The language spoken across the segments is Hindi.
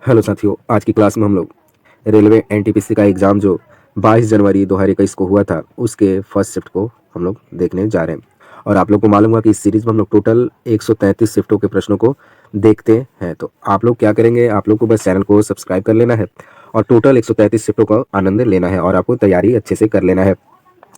हेलो साथियों, आज की क्लास में हम लोग रेलवे एनटीपीसी का एग्ज़ाम जो 22 जनवरी 2021 को हुआ था उसके फर्स्ट शिफ्ट को हम लोग देखने जा रहे हैं। और आप लोग को मालूम होगा कि इस सीरीज़ में हम लोग टोटल 133 शिफ्टों के प्रश्नों को देखते हैं। तो आप लोग क्या करेंगे, आप लोग को बस चैनल को सब्सक्राइब कर लेना है और टोटल 133 शिफ्टों का आनंद लेना है और आपको तैयारी अच्छे से कर लेना है।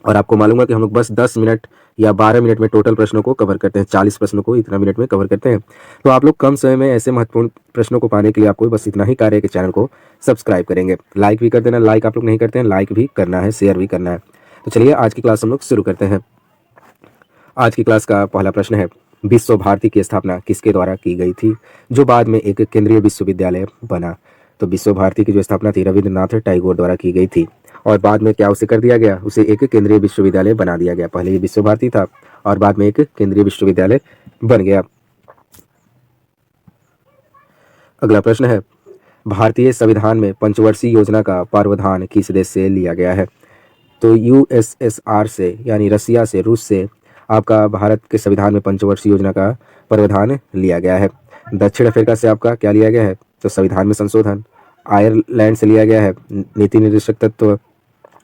और आपको मालूम है कि हम लोग बस 10 मिनट या 12 मिनट में टोटल प्रश्नों को कवर करते हैं। 40 प्रश्नों को इतना मिनट में कवर करते हैं। तो आप लोग कम समय में ऐसे महत्वपूर्ण प्रश्नों को पाने के लिए आपको बस इतना ही कार्य है कि चैनल को सब्सक्राइब करेंगे, लाइक भी कर देना। लाइक आप लोग नहीं करते हैं, लाइक भी करना है, शेयर भी करना है। तो चलिए आज की क्लास हम लोग शुरू करते हैं। आज की क्लास का पहला प्रश्न है, विश्व भारती की स्थापना किसके द्वारा की गई थी जो बाद में एक केंद्रीय विश्वविद्यालय बना। तो विश्व भारती की जो स्थापना थी रविंद्रनाथ टैगोर द्वारा की गई थी और बाद में क्या उसे कर दिया गया, उसे एक केंद्रीय विश्वविद्यालय बना दिया गया। पहले ये विश्व भारती था और बाद में एक केंद्रीय विश्वविद्यालय बन गया। अगला प्रश्न है, भारतीय संविधान में पंचवर्षीय योजना का प्रावधान किस देश से लिया गया है। तो यूएसएसआर से यानी रसिया से, रूस से आपका भारत के संविधान में पंचवर्षीय योजना का प्रावधान लिया गया है। दक्षिण अफ्रीका से आपका क्या लिया गया है, तो संविधान में संशोधन। आयरलैंड से लिया गया है नीति निर्देशक तत्व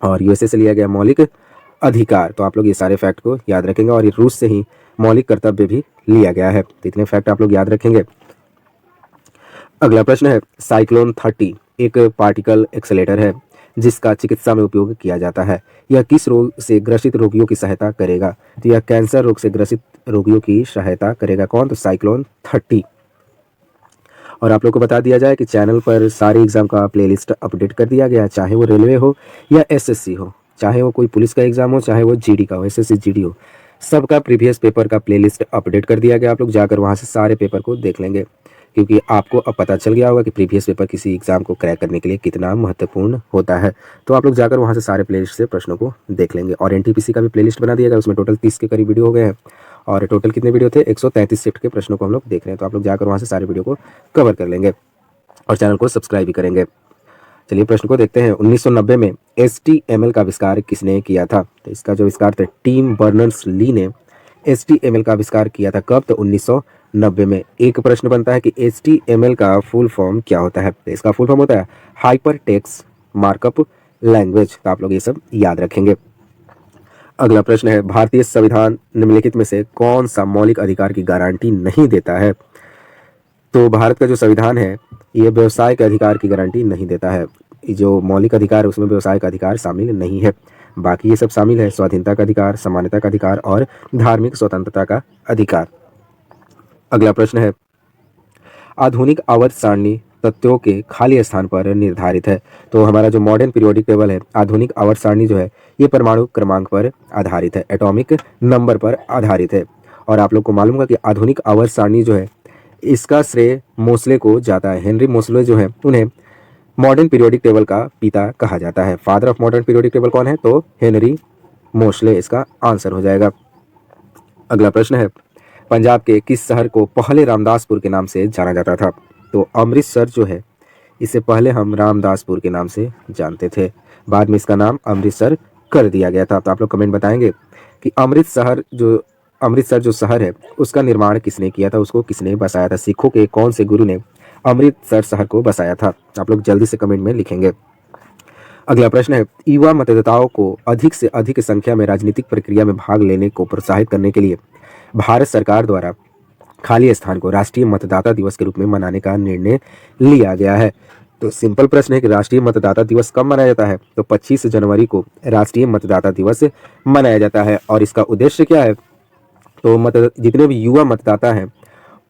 और यूएसए से लिया गया मौलिक अधिकार। तो आप लोग ये सारे फैक्ट को याद रखेंगे और ये रूस से ही मौलिक कर्तव्य भी लिया गया है। तो इतने फैक्ट आप लोग याद रखेंगे। अगला प्रश्न है, साइक्लोन 30 एक पार्टिकल एक्सेलेटर है जिसका चिकित्सा में उपयोग किया जाता है। यह किस रोग से ग्रसित रोगियों की सहायता करेगा। तो यह कैंसर रोग से ग्रसित रोगियों की सहायता करेगा। कौन, तो साइक्लोन 30। और आप लोग को बता दिया जाए कि चैनल पर सारे एग्जाम का प्लेलिस्ट अपडेट कर दिया गया है, चाहे वो रेलवे हो या एसएससी हो, चाहे वो कोई पुलिस का एग्जाम हो, चाहे वो जीडी का हो, एसएससी जीडी हो, सबका प्रीवियस पेपर का प्लेलिस्ट अपडेट कर दिया गया। आप लोग जाकर वहाँ से सारे पेपर को देख लेंगे क्योंकि आपको अब पता चल गया होगा कि प्रीवियस पेपर किसी एग्जाम को क्रैक करने के लिए कितना महत्वपूर्ण होता है। तो आप लोग जाकर वहाँ से सारे प्लेलिस्ट से प्रश्नों को देख लेंगे। और एनटीपीसी का भी प्लेलिस्ट बना दिया गया, उसमें टोटल 30 के करीब वीडियो हो गए हैं और टोटल कितने वीडियो थे, 133 शिफ्ट के प्रश्नों को हम लोग देख रहे हैं। तो आप लोग जाकर वहाँ से सारे वीडियो को कवर कर लेंगे और चैनल को सब्सक्राइब भी करेंगे। चलिए प्रश्न को देखते हैं। 1990 में HTML का आविष्कार किसने किया था। तो इसका जो आविष्कार था टीम बर्नर्स-ली ने HTML का आविष्कार किया था। कब, तो 1990 में। एक प्रश्न बनता है कि HTML का फुल फॉर्म क्या होता है। तो इसका फुल फॉर्म होता है हाइपर टेक्स्ट मार्कअप लैंग्वेज। तो आप लोग ये सब याद रखेंगे। अगला प्रश्न है, भारतीय संविधान निम्नलिखित में से कौन सा मौलिक अधिकार की गारंटी नहीं देता है। तो भारत का जो संविधान है ये व्यवसाय के अधिकार की गारंटी नहीं देता है। जो मौलिक अधिकार है उसमें व्यवसाय का अधिकार शामिल नहीं है। बाकी ये सब शामिल है स्वाधीनता का अधिकार, समानता का अधिकार और धार्मिक स्वतंत्रता का अधिकार। अगला प्रश्न है, आधुनिक आवर्त सारणी तत्वों के खाली स्थान पर निर्धारित है। तो हमारा जो मॉडर्न पीरियोडिक टेबल है, आधुनिक आवर्त सारणी जो है ये परमाणु क्रमांक पर आधारित है, एटॉमिक नंबर पर आधारित है। और आप लोग को मालूम होगा कि आधुनिक आवर्त सारणी जो है इसका श्रेय मोसले को जाता है। हेनरी मोसले जो है उन्हें मॉडर्न पीरियोडिक टेबल का पिता कहा जाता है। Father of modern periodic table कौन है, तो हेनरी मोसले इसका आंसर हो जाएगा। अगला प्रश्न है, पंजाब के किस शहर को पहले रामदासपुर के नाम से जाना जाता था। तो अमृतसर जो है इसे पहले हम रामदासपुर के नाम से जानते थे, बाद में इसका नाम अमृतसर कर दिया गया था। तो आप लोग कमेंट बताएंगे कि अमृतसर जो शहर है उसका निर्माण किसने किया था, उसको किसने बसाया था। सिखों के कौन से गुरु ने अमृतसर शहर को बसाया था। आप लोग जल्दी से कमेंट में लिखेंगे। अगला प्रश्न है, युवा मतदाताओं को अधिक से अधिक संख्या में राजनीतिक प्रक्रिया में भाग लेने को प्रोत्साहित करने के लिए भारत सरकार द्वारा खाली स्थान को राष्ट्रीय मतदाता दिवस के रूप में मनाने का निर्णय लिया गया है। तो सिंपल प्रश्न है कि राष्ट्रीय मतदाता दिवस कब मनाया जाता है। तो 25 जनवरी को राष्ट्रीय मतदाता दिवस मनाया जाता है। और इसका उद्देश्य क्या है, तो जितने भी युवा मतदाता हैं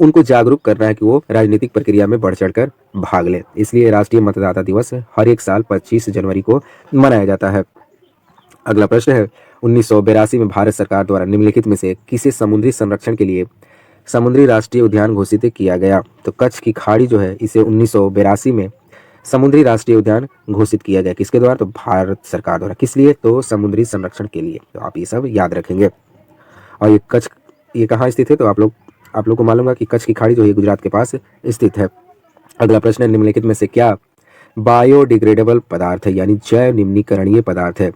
उनको जागरूक करना है कि वो राजनीतिक प्रक्रिया में बढ़ चढ़कर भाग लें। इसलिए राष्ट्रीय मतदाता दिवस हर एक साल 25 जनवरी को मनाया जाता है। अगला प्रश्न है, 1982 में भारत सरकार द्वारा निम्नलिखित में से किसे समुद्री संरक्षण के लिए समुद्री राष्ट्रीय उद्यान घोषित किया गया। तो कच्छ की खाड़ी जो है इसे 1982 में समुद्री राष्ट्रीय उद्यान घोषित किया गया। किसके द्वारा, तो भारत सरकार द्वारा। किस लिए, तो समुद्री संरक्षण के लिए। तो आप ये सब याद रखेंगे। और ये कच्छ ये कहाँ स्थित है, तो आप लोग को मालूम है कि कच्छ की खाड़ी जो है गुजरात के पास स्थित है। अगला प्रश्न है, निम्नलिखित में से क्या बायोडिग्रेडेबल पदार्थ है यानी जैव निम्नीकरणीय पदार्थ है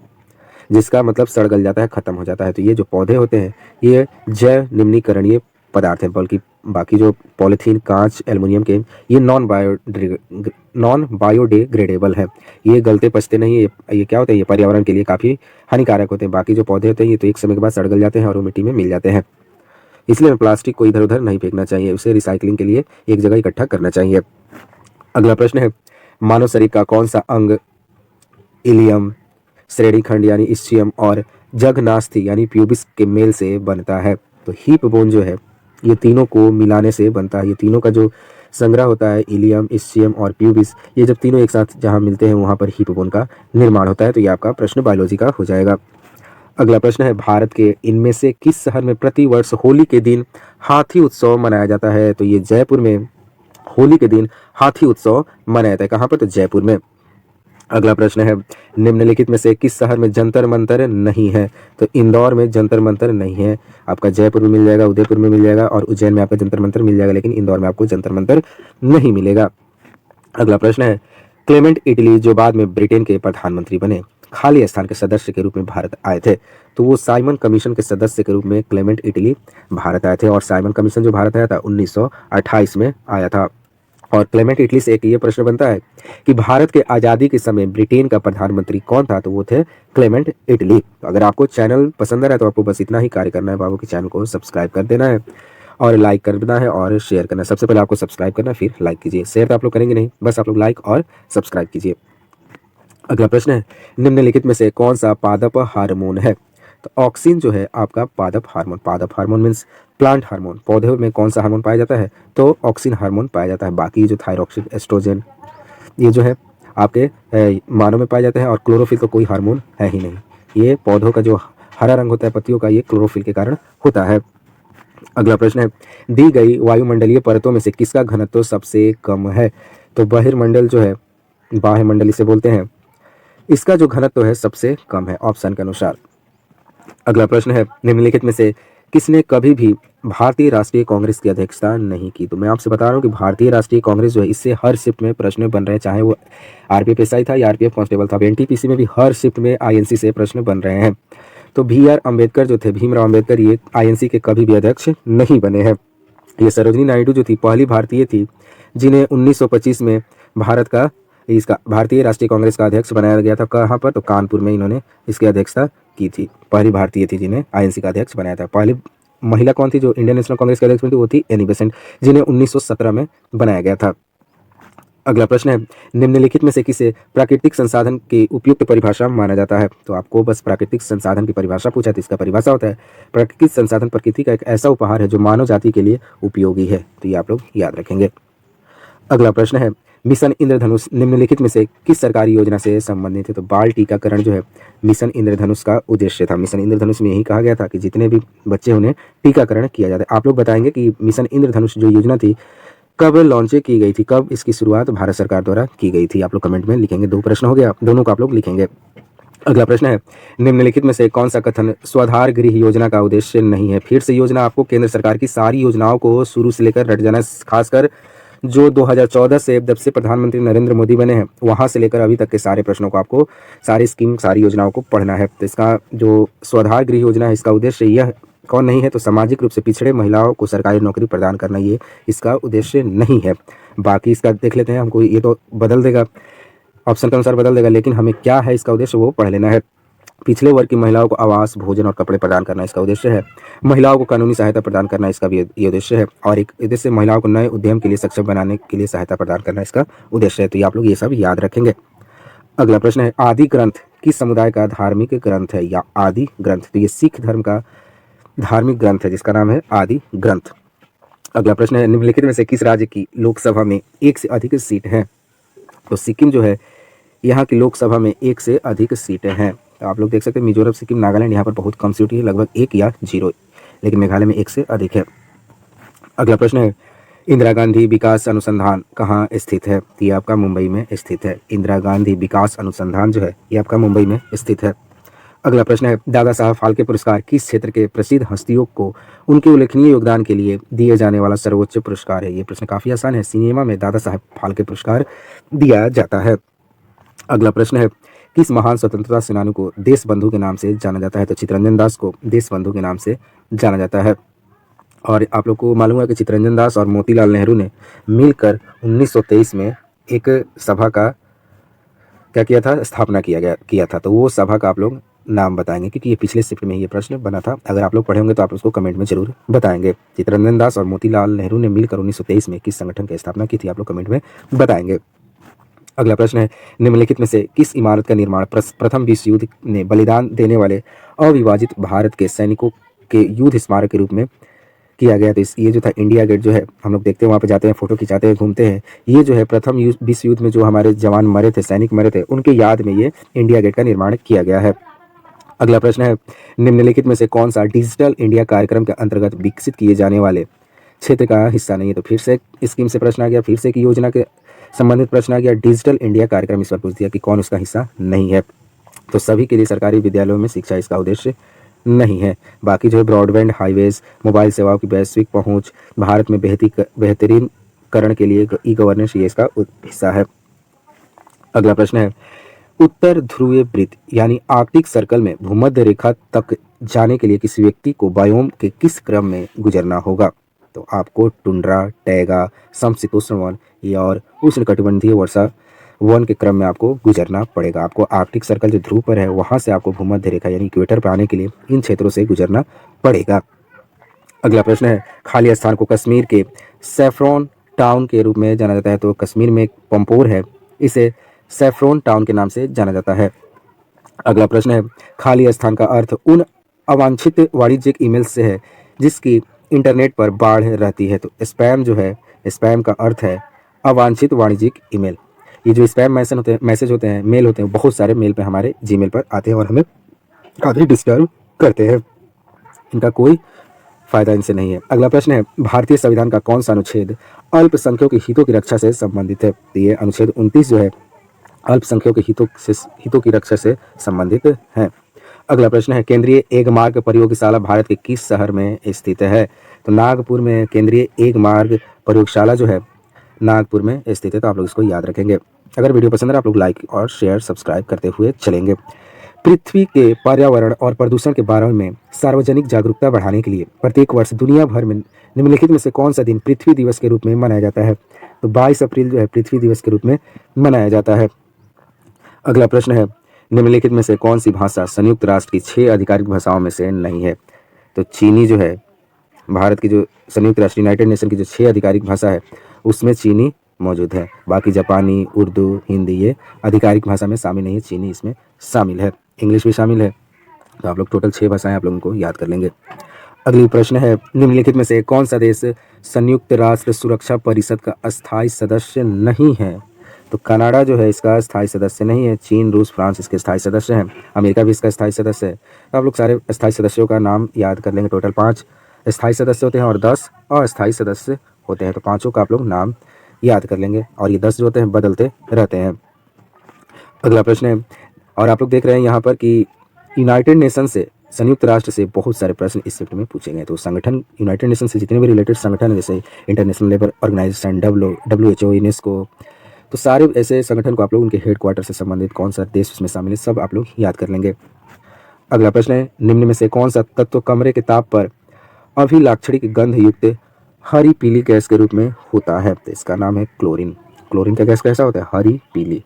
जिसका मतलब सड़ गल जाता है, खत्म हो जाता है। तो ये जो पौधे होते हैं ये जैव निम्नीकरणीय पदार्थ है, बल्कि बाकी जो पॉलीथीन, कांच, एल्युमिनियम के ये नॉन बायोडिग्रेडेबल है। ये गलते पचते नहीं है। ये क्या होता है, ये पर्यावरण के लिए काफ़ी हानिकारक होते हैं। बाकी जो पौधे होते हैं ये तो एक समय के बाद सड़ गल जाते हैं और वो मिट्टी में मिल जाते हैं। इसलिए प्लास्टिक को इधर उधर नहीं फेंकना चाहिए, उसे रिसाइकलिंग के लिए एक जगह इकट्ठा करना चाहिए। अगला प्रश्न है, मानव शरीर का कौन सा अंग इलियम, श्रेणीखंड यानी इस्चियम और जघनास्थि यानी प्यूबिस के मेल से बनता है? तो हिप बोन जो है ये तीनों को मिलाने से बनता है। ये तीनों का जो संग्रह होता है, इलियम, इस्चियम और प्यूबिस, ये जब तीनों एक साथ जहाँ मिलते हैं वहाँ पर हिप बोन का निर्माण होता है। तो ये आपका प्रश्न बायोलॉजी का हो जाएगा। अगला प्रश्न है, भारत के इनमें से किस शहर में प्रति वर्ष होली के दिन हाथी उत्सव मनाया जाता है? तो ये जयपुर में होली के दिन हाथी उत्सव मनाया जाता है। कहाँ पर? तो जयपुर में। अगला प्रश्न है, निम्नलिखित में से किस शहर में जंतर मंतर नहीं है? तो इंदौर में जंतर मंतर नहीं है। आपका जयपुर में मिल जाएगा, उदयपुर में मिल जाएगा और उज्जैन में आपका जंतर मंतर मिल जाएगा, लेकिन इंदौर में आपको जंतर मंतर नहीं मिलेगा। अगला प्रश्न है, क्लेमेंट इटली जो बाद में ब्रिटेन के प्रधानमंत्री बने, खाली स्थान के सदस्य के रूप में भारत आए थे? तो वो साइमन कमीशन के सदस्य के रूप में क्लेमेंट इटली भारत आए थे। और साइमन कमीशन जो भारत आया था 1928 में आया था। और क्लेमेंट इटली से एक ये प्रश्न बनता है कि भारत के आज़ादी के समय ब्रिटेन का प्रधानमंत्री कौन था? तो वो थे क्लेमेंट इटली। तो अगर आपको चैनल पसंद आ रहा है तो आपको बस इतना ही कार्य करना है, बाबू के चैनल को सब्सक्राइब कर देना है और लाइक करना है और शेयर करना है। सबसे पहले आपको सब्सक्राइब करना, फिर लाइक कीजिए। शेयर तो आप लोग करेंगे नहीं, बस आप लोग लाइक और सब्सक्राइब कीजिए। अगला प्रश्न है, निम्नलिखित में से कौन सा पादप हार्मोन है? तो ऑक्सिन जो है आपका पादप हार्मोन। पादप हार्मोन मीन्स प्लांट हार्मोन। पौधे में कौन सा हार्मोन पाया जाता है? तो ऑक्सिन हार्मोन पाया जाता है। बाकी जो थायरॉक्सिन, एस्ट्रोजन, ये जो है आपके मानव में पाया जाता है। और क्लोरोफिल तो कोई हार्मोन है ही नहीं। ये पौधों का जो हरा रंग होता है पत्तियों का, ये क्लोरोफिल के कारण होता है। अगला प्रश्न है, दी गई वायुमंडलीय परतों में से किसका घनत्व सबसे कम है? तो बहिर्मंडल जो है, बाह्यमंडल इसे बोलते हैं, इसका जो घनत्व है सबसे कम है ऑप्शन के अनुसार। अगला प्रश्न है, निम्नलिखित में से किसने कभी भी भारतीय राष्ट्रीय कांग्रेस की अध्यक्षता नहीं की? तो मैं आपसे बता रहा हूँ कि भारतीय राष्ट्रीय कांग्रेस जो है इससे हर शिफ्ट में प्रश्न बन रहे हैं, चाहे वो आरपीएफ एसआई था या आरपीएफ कांस्टेबल था। एनटीपीसी में भी हर शिफ्ट में आईएनसी से प्रश्न बन रहे हैं। तो BR अम्बेडकर जो थे, भीमराव अम्बेडकर, ये आईएनसी के कभी भी अध्यक्ष नहीं बने हैं। ये सरोजिनी नायडू जो थी पहली भारतीय थी जिन्हें 1925 में भारत का इसका भारतीय राष्ट्रीय कांग्रेस का अध्यक्ष बनाया गया था। कहाँ पर? तो कानपुर में इन्होंने इसकी अध्यक्षता की थी। पहली भारतीय थी जिन्हें आईएनसी का अध्यक्ष बनाया था। पहली महिला कौन थी जो इंडियन नेशनल कांग्रेस के अध्यक्ष बनी थी? वो थी एनी बेसेंट, जिन्हें 1917 में बनाया गया था। अगला प्रश्न है, निम्नलिखित में से किसे प्राकृतिक संसाधन की उपयुक्त परिभाषा माना जाता है? तो आपको बस प्राकृतिक संसाधन की परिभाषा पूछा, तो इसका परिभाषा होता है, प्राकृतिक संसाधन प्रकृति का एक ऐसा उपहार है जो मानव जाति के लिए उपयोगी है। तो ये आप लोग याद रखेंगे। अगला प्रश्न है, मिशन इंद्रधनुष निम्नलिखित में से किस सरकारी योजना से संबंधित है? तो बाल टीकाकरण जो है मिशन इंद्रधनुष का उद्देश्य था। मिशन इंद्रधनुष में यही कहा गया था कि जितने भी बच्चे उन्हें टीकाकरण किया जाता है। आप लोग बताएंगे कि मिशन इंद्रधनुष जो योजना थी कब लॉन्च की गई थी, कब इसकी शुरुआत भारत सरकार द्वारा की गई थी? आप लोग कमेंट में लिखेंगे। 2 प्रश्न हो गया, दोनों को आप लोग लिखेंगे। अगला प्रश्न है, निम्नलिखित में से कौन सा कथन स्वाधार गृह योजना का उद्देश्य नहीं है? फिर से योजना आपको केंद्र सरकार की सारी योजनाओं को शुरू से लेकर रट जाना, खासकर जो 2014 से जब से प्रधानमंत्री नरेंद्र मोदी बने हैं वहां से लेकर अभी तक के सारे प्रश्नों को आपको, सारी स्कीम, सारी योजनाओं को पढ़ना है। तो इसका जो स्वाधार गृह योजना है इसका उद्देश्य यह कौन नहीं है? तो सामाजिक रूप से पिछड़े महिलाओं को सरकारी नौकरी प्रदान करना, ये इसका उद्देश्य नहीं है। बाकी इसका देख लेते हैं, हमको ये तो बदल देगा, ऑप्शन के अनुसार बदल देगा, लेकिन हमें क्या है इसका उद्देश्य वो पढ़ लेना है। पिछले वर्ग की महिलाओं को आवास, भोजन और कपड़े प्रदान करना इसका उद्देश्य है। महिलाओं को कानूनी सहायता प्रदान करना इसका भी ये उद्देश्य है। और एक उद्देश्य महिलाओं को नए उद्यम के लिए सक्षम बनाने के लिए सहायता प्रदान करना इसका उद्देश्य है। तो ये आप लोग ये सब याद रखेंगे। अगला प्रश्न है, आदि ग्रंथ किस समुदाय का धार्मिक ग्रंथ है? या आदि ग्रंथ, तो ये सिख धर्म का धार्मिक ग्रंथ है जिसका नाम है आदि ग्रंथ। अगला प्रश्न है, निम्नलिखित में से किस राज्य की लोकसभा में एक से अधिक सीट है? तो सिक्किम जो है यहाँ की लोकसभा में 1 से अधिक सीटें हैं। तो आप लोग देख सकते हैं मिजोरम, सिक्किम, नागालैंड, यहाँ पर बहुत कम सीट है, लगभग 1 या 0, लेकिन मेघालय में 1 से अधिक है। अगला प्रश्न है, इंदिरा गांधी विकास अनुसंधान कहाँ स्थित है? ये आपका मुंबई में स्थित है। इंदिरा गांधी विकास अनुसंधान जो है ये आपका मुंबई में स्थित है। अगला प्रश्न है, दादा साहब फाल्के पुरस्कार किस क्षेत्र के प्रसिद्ध हस्तियों को उनके उल्लेखनीय योगदान के लिए दिए जाने वाला सर्वोच्च पुरस्कार है? ये प्रश्न काफी आसान है। सिनेमा में दादा साहब फाल्के पुरस्कार दिया जाता है। अगला प्रश्न है, किस महान स्वतंत्रता सेनानी को देश बंधु के नाम से जाना जाता है? तो चित्तरंजन दास को देश बंधु के नाम से जाना जाता है। और आप लोग को मालूम है कि चित्तरंजन दास और मोतीलाल नेहरू ने मिलकर 1923 में एक सभा का क्या किया था, स्थापना किया था। तो वो सभा का आप लोग नाम बताएंगे, क्योंकि ये पिछले शिफ्ट में ये प्रश्न बना था। अगर आप लोग पढ़े होंगे तो आप उसको कमेंट में जरूर बताएंगे। चित्तरंजन दास और मोतीलाल नेहरू ने मिलकर 1923 में किस संगठन की स्थापना की थी, आप लोग कमेंट में बताएंगे। अगला प्रश्न है, निम्नलिखित में से किस इमारत का निर्माण प्रथम विश्व युद्ध में बलिदान देने वाले अविभाजित भारत के सैनिकों के युद्ध स्मारक के रूप में किया गया? तो ये जो था इंडिया गेट जो है, हम लोग देखते हैं, वहाँ पे जाते हैं, फोटो खिंचाते हैं, घूमते हैं। ये जो है प्रथम विश्व युद्ध में जो हमारे जवान मरे थे, सैनिक मरे थे, उनके याद में ये इंडिया गेट का निर्माण किया गया है। अगला प्रश्न है, निम्नलिखित में से कौन सा डिजिटल इंडिया कार्यक्रम के अंतर्गत विकसित किए जाने वाले क्षेत्र का हिस्सा नहीं है? तो फिर से स्कीम से प्रश्न आ गया, फिर से एक योजना के संबंधित प्रश्न आ गया। डिजिटल इंडिया कार्यक्रम इस पर पूछ दिया कि कौन उसका हिस्सा नहीं है। तो सभी के लिए सरकारी विद्यालयों में शिक्षा इसका उद्देश्य नहीं है। बाकी जो है ब्रॉडबैंड, हाईवेज, मोबाइल सेवाओं की वैश्विक पहुंच, भारत में बेहतरीनकरण के लिए ई गवर्नेंस, ये इसका हिस्सा है। अगला प्रश्न है, उत्तर ध्रुवीय वृत्त यानी आर्कटिक सर्कल में भूमध्य रेखा तक जाने के लिए किसी व्यक्ति को बायोम के किस क्रम में गुजरना होगा? तो आपको टुंड्रा, टैगा, समशीतोष्ण वन या और उष्णकटिबंधीय वर्षा वन के क्रम में आपको गुजरना पड़ेगा। आपको आर्कटिक सर्कल जो ध्रुव पर है वहाँ से आपको भूमध्य रेखा यानी इक्वेटर पर आने के लिए इन क्षेत्रों से गुजरना पड़ेगा। अगला प्रश्न है, खाली स्थान को कश्मीर के सैफ्रॉन टाउन के रूप में जाना जाता है। तो कश्मीर में एक पंपोर है, इसे सैफ्रॉन टाउन के नाम से जाना जाता है। अगला प्रश्न है, खाली स्थान का अर्थ उन अवांछित वाणिज्यिक ईमेल से है जिसकी इंटरनेट पर बाढ़ रहती है। तो स्पैम जो है, स्पैम का अर्थ है अवांछित वाणिज्यिक ईमेल। ये जो स्पैम मैसेज होते हैं, मेल होते हैं, बहुत सारे मेल पे हमारे जीमेल पर आते हैं और हमें काफ़ी डिस्टर्ब करते हैं। इनका कोई फायदा इनसे नहीं है। अगला प्रश्न है, भारतीय संविधान का कौन सा अनुच्छेद अल्पसंख्यकों के हितों की रक्षा से संबंधित है? तो ये अनुच्छेद 29 जो है अल्पसंख्यकों के हितों की रक्षा से संबंधित है। अगला प्रश्न है, केंद्रीय एग मार्ग प्रयोगशाला भारत के किस शहर में स्थित है? तो नागपुर में केंद्रीय एग मार्ग प्रयोगशाला जो है नागपुर में स्थित है। तो आप लोग इसको याद रखेंगे। अगर वीडियो पसंद है आप लोग लाइक और शेयर सब्सक्राइब करते हुए चलेंगे। पृथ्वी के पर्यावरण और प्रदूषण के बारे में सार्वजनिक जागरूकता बढ़ाने के लिए प्रत्येक वर्ष दुनिया भर में निम्नलिखित में से कौन सा दिन पृथ्वी दिवस के रूप में मनाया जाता है? तो 22 अप्रैल जो है पृथ्वी दिवस के रूप में मनाया जाता है। अगला प्रश्न है, निम्नलिखित में से कौन सी भाषा संयुक्त राष्ट्र की 6 आधिकारिक भाषाओं में से नहीं है? तो चीनी जो है, भारत की जो संयुक्त राष्ट्र यूनाइटेड नेशन की जो 6 आधिकारिक भाषा है उसमें चीनी मौजूद है। बाकी जापानी, उर्दू, हिंदी ये आधिकारिक भाषा में शामिल नहीं है, चीनी इसमें शामिल है, इंग्लिश भी शामिल है। तो आप लोग टोटल 6 भाषाएं आप लोगों को याद कर लेंगे। अगली प्रश्न है, निम्नलिखित में से कौन सा देश संयुक्त राष्ट्र सुरक्षा परिषद का अस्थायी सदस्य नहीं है? तो कनाडा जो है इसका स्थायी सदस्य नहीं है। चीन, रूस, फ्रांस इसके स्थायी सदस्य हैं। अमेरिका भी इसका स्थायी सदस्य है। तो आप लोग सारे स्थायी सदस्यों का नाम याद कर लेंगे। टोटल 5 स्थायी सदस्य होते हैं और 10 अस्थायी सदस्य होते हैं। तो पाँचों का आप लोग नाम याद कर लेंगे और ये 10 जो होते हैं बदलते रहते हैं। अगला प्रश्न है, और आप लोग देख रहे हैं यहाँ पर कि यूनाइटेड नेशन से, संयुक्त राष्ट्र से बहुत सारे प्रश्न इस शिफ्ट में पूछे गए। तो संगठन यूनाइटेड नेशन से जितने भी रिलेटेड संगठन है, जैसे international labour organisation, WHO, UNESCO, तो सारे ऐसे संगठन को आप लोग उनके हेडक्वार्टर से संबंधित कौन सा देश उसमें शामिल है सब आप लोग याद कर लेंगे। अगला प्रश्न है, निम्न में से कौन सा तत्व कमरे के ताप पर अभिलाक्षणिक गंध युक्त हरी पीली गैस के रूप में होता है? तो इसका नाम है क्लोरीन। क्लोरीन का गैस कैसा होता है? हरी पीली।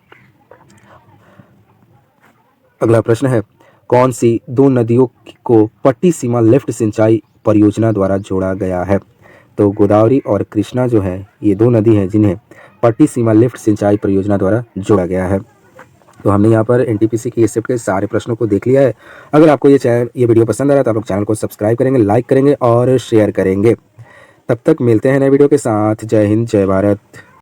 अगला प्रश्न है, कौन सी 2 नदियों को पट्टी सीमा लिफ्ट सिंचाई परियोजना द्वारा जोड़ा गया है? तो गोदावरी और कृष्णा जो है ये 2 नदी हैं जिन्हें पट्टी सीमा लिफ्ट सिंचाई परियोजना द्वारा जोड़ा गया है। तो हमने यहाँ पर एनटीपीसी की शिफ्ट के सारे प्रश्नों को देख लिया है। अगर आपको ये वीडियो पसंद आ रहा है तो आप लोग चैनल को सब्सक्राइब करेंगे, लाइक करेंगे और शेयर करेंगे। तब तक मिलते हैं नए वीडियो के साथ। जय हिंद, जय भारत।